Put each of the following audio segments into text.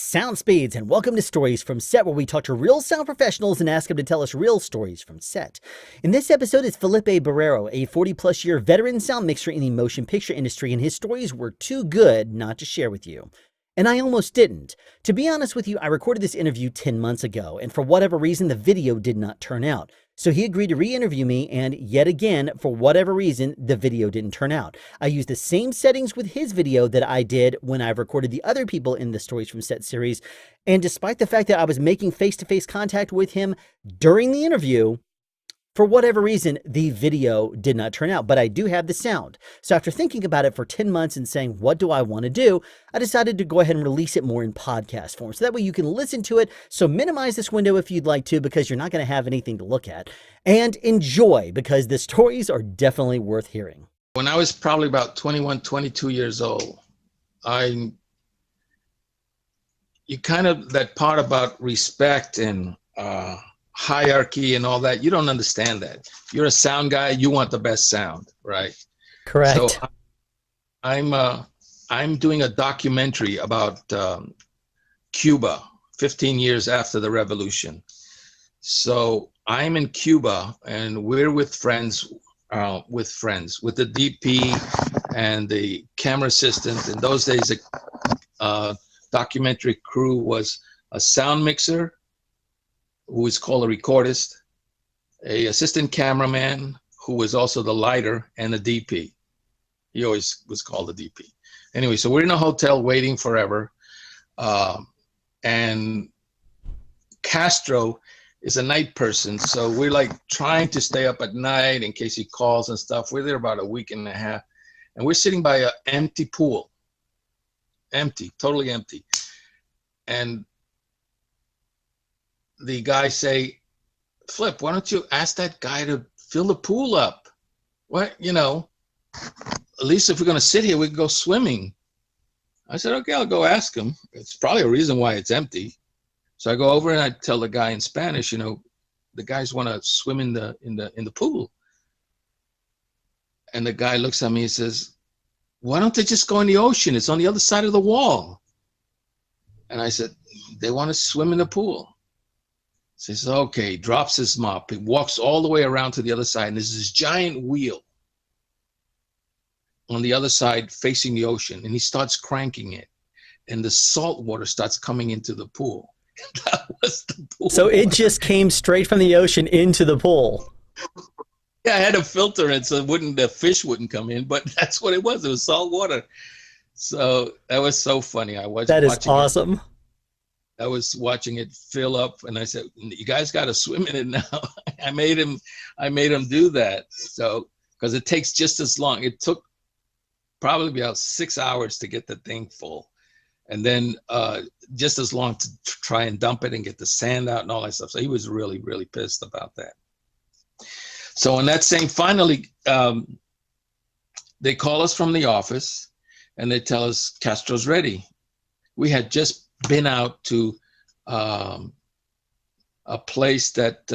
sound speeds, and welcome to Stories from Set, where we talk to real sound professionals and ask them to tell us real stories from set. In this episode is Felipe Borrero, a 40-plus year veteran sound mixer in the motion picture industry, and his stories were too good not to share with you. And I almost didn't. To be honest with you, I recorded this interview 10 months ago, and for whatever reason, the video did not turn out. So he agreed to re-interview me, and yet again, for whatever reason, the video didn't turn out. I used the same settings with his video that I did when I recorded the other people in the Stories from Set series, and despite the fact that I was making face-to-face contact with him during the interview, for whatever reason, the video did not turn out, but I do have the sound. So after thinking about it for 10 months and saying, what do I want to do? I decided to go ahead and release it more in podcast form. So that way you can listen to it. So minimize this window if you'd like to, because you're not going to have anything to look at. And enjoy, because the stories are definitely worth hearing. When I was probably about 21, 22 years old, that part about respect and hierarchy and all that, you don't understand that. You're a sound guy, you want the best sound, right? Correct. So I'm doing a documentary about Cuba 15 years after the revolution. So I'm in Cuba and we're with friends with the DP and the camera assistant. In those days, the documentary crew was a sound mixer, who is called a recordist, a assistant cameraman, who was also the lighter, and a DP. He always was called the DP. Anyway, so we're in a hotel waiting forever. And Castro is a night person. So we're like trying to stay up at night in case he calls and stuff. We're there about a week and a half. And we're sitting by an empty pool. Empty, totally empty. And the guy say, Flip, why don't you ask that guy to fill the pool up? What, at least if we're going to sit here, we can go swimming. I said, okay, I'll go ask him. It's probably a reason why it's empty. So I go over and I tell the guy in Spanish, the guys want to swim in the pool. And the guy looks at me and says, why don't they just go in the ocean? It's on the other side of the wall. And I said, they want to swim in the pool. Says, okay, drops his mop. He walks all the way around to the other side, and there's this giant wheel on the other side facing the ocean, and he starts cranking it, and the salt water starts coming into the pool. That was the pool. So it just came straight from the ocean into the pool. Yeah, I had a filter it so the fish wouldn't come in, but that's what it was. It was salt water. So that was so funny. That is awesome. I was watching it fill up, and I said, "You guys got to swim in it now." I made him do that. So because it takes just as long. It took probably about 6 hours to get the thing full, and then just as long to try and dump it and get the sand out and all that stuff. So he was really, really pissed about that. So in that same, finally, they call us from the office, and they tell us Castro's ready. We had just been out to a place that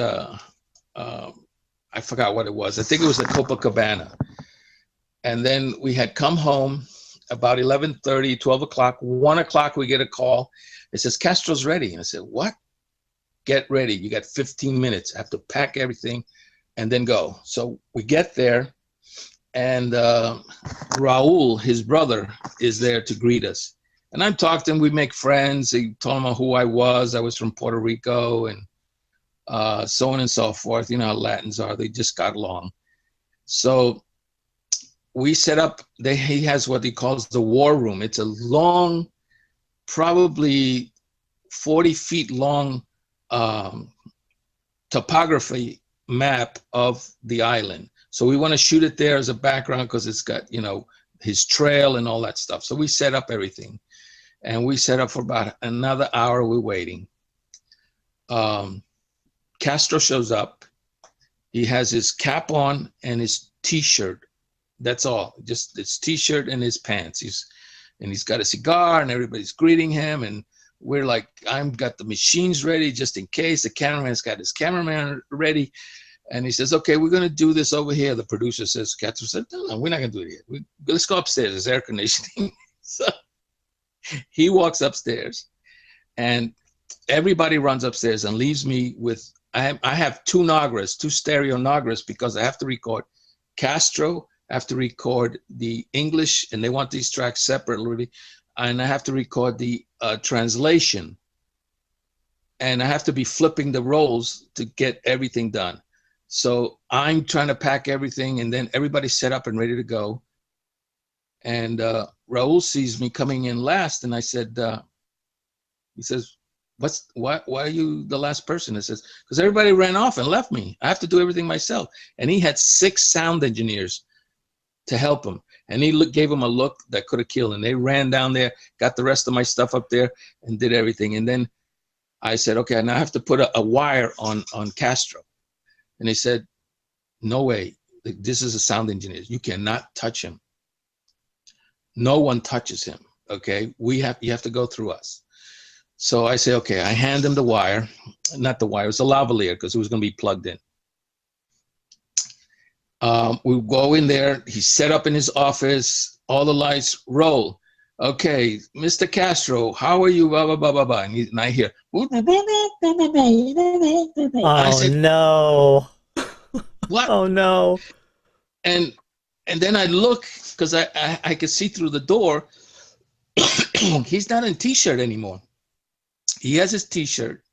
I forgot what it was. I think it was the Copacabana. And then we had come home about 11:30, 12 o'clock, 1 o'clock, we get a call. It says, Castro's ready. And I said, what? Get ready. You got 15 minutes. I have to pack everything and then go. So we get there, and Raul, his brother, is there to greet us. And I'm talking to him, we make friends. He told him who I was from Puerto Rico, and so on and so forth. You know how Latins are, they just got along. So we set up, he has what he calls the war room. It's a long, probably 40 feet long topography map of the island. So we want to shoot it there as a background because it's got, his trail and all that stuff. So we set up everything. And we set up for about another hour. We're waiting. Castro shows up. He has his cap on and his T-shirt. That's all. Just his T-shirt and his pants. He's got a cigar, and everybody's greeting him. And we're like, I've got the machines ready just in case. The cameraman's got his cameraman ready. And he says, okay, we're going to do this over here. The producer says, Castro said, no, we're not going to do it here. Let's go upstairs. There's air conditioning. So he walks upstairs, And everybody runs upstairs and leaves me with, I have two Nagras, two stereo Nagras, because I have to record Castro, I have to record the English, and they want these tracks separately, and I have to record the translation. And I have to be flipping the rolls to get everything done. So I'm trying to pack everything, and then everybody's set up and ready to go. And Raul sees me coming in last, and I said, he says, why are you the last person? I says, because everybody ran off and left me. I have to do everything myself. And he had 6 sound engineers to help him. And he gave him a look that could have killed him. They ran down there, got the rest of my stuff up there, and did everything. And then I said, okay, now I have to put a wire on Castro. And they said, no way, this is a sound engineer. You cannot touch him. No one touches him, okay? You have to go through us. So I say, okay, I hand him the wire, not the wire, it's a lavalier because it was going to be plugged in. We go in there, he's set up in his office, all the lights roll. Okay, Mr. Castro, how are you, blah, blah, blah, blah, blah. And I hear, Oh, I said, no. what? Oh, no. And then I look, because I could see through the door, he's not in T-shirt anymore. He has his T-shirt.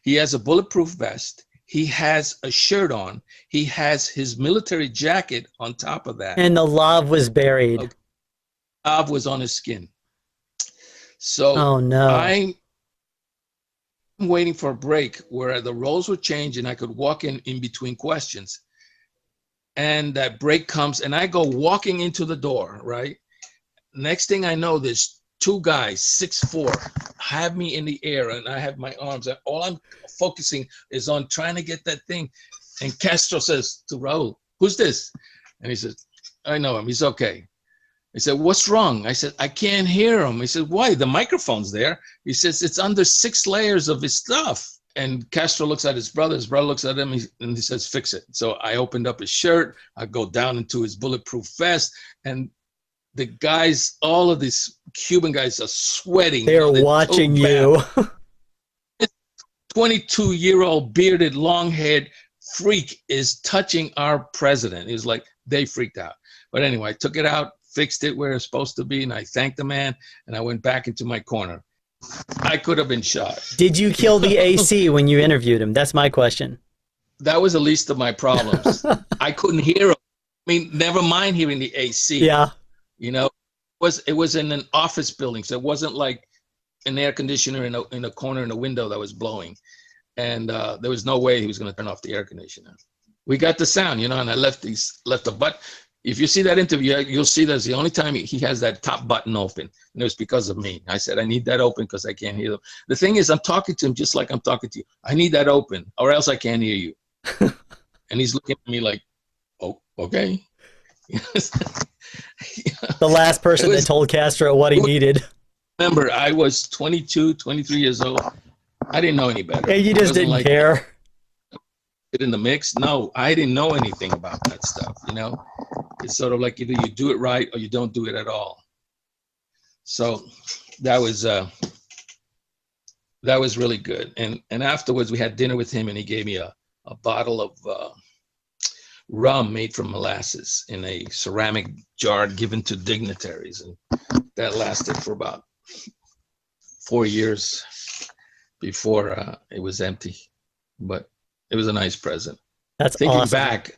He has a bulletproof vest. He has a shirt on. He has his military jacket on top of that. And the lav was buried. Okay. Lav was on his skin. So oh, no. I'm waiting for a break where the roles would change and I could walk in between questions. And that break comes and I go walking into the door, right? Next thing I know, there's 2 guys, 6'4", have me in the air and I have my arms. And all I'm focusing is on trying to get that thing. And Castro says to Raul, who's this? And he says, I know him, he's okay. He said, what's wrong? I said, I can't hear him. He said, why? The microphone's there. He says, it's under 6 layers of his stuff. And Castro looks at his brother looks at him, and he says, fix it. So I opened up his shirt, I go down into his bulletproof vest, and the guys, all of these Cuban guys are sweating. They're watching you. 22-year-old bearded, long-haired freak is touching our president. He was like, they freaked out. But anyway, I took it out, fixed it where it's supposed to be, and I thanked the man, and I went back into my corner. I could have been shot. Did you kill the AC when you interviewed him? That's my question. That was the least of my problems. I couldn't hear him. I mean, never mind hearing the AC. Yeah. You know, it was in an office building, so it wasn't like an air conditioner in a corner in a window that was blowing. And there was no way he was going to turn off the air conditioner. We got the sound, you know, and I left the button. If you see that interview, you'll see that's the only time he has that top button open. And it was because of me. I said, I need that open because I can't hear them. The thing is, I'm talking to him just like I'm talking to you. I need that open or else I can't hear you. And he's looking at me like, oh, okay. The last person that told Castro what he needed. Remember, I was 22, 23 years old. I didn't know any better. Yeah, you just didn't care. In the mix? No, I didn't know anything about that stuff, you know? It's sort of like either you do it right or you don't do it at all. So that was really good. And afterwards we had dinner with him and he gave me a bottle of rum made from molasses in a ceramic jar given to dignitaries. And that lasted for about 4 years before it was empty. But it was a nice present. That's Thinking awesome. back,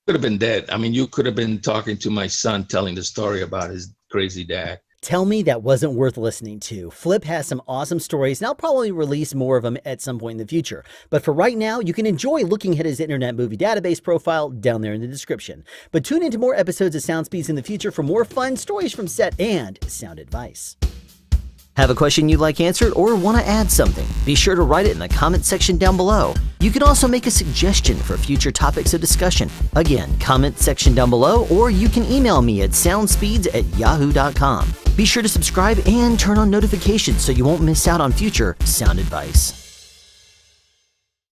could have been dead. I mean, you could have been talking to my son, telling the story about his crazy dad. Tell me that wasn't worth listening to. Flip has some awesome stories, and I'll probably release more of them at some point in the future. But for right now, you can enjoy looking at his Internet Movie Database profile down there in the description. But tune into more episodes of Soundspeeds in the future for more fun stories from set and sound advice. Have a question you'd like answered or want to add something? Be sure to write it in the comment section down below. You can also make a suggestion for future topics of discussion. Again, comment section down below, or you can email me at soundspeeds@yahoo.com. Be sure to subscribe and turn on notifications so you won't miss out on future sound advice.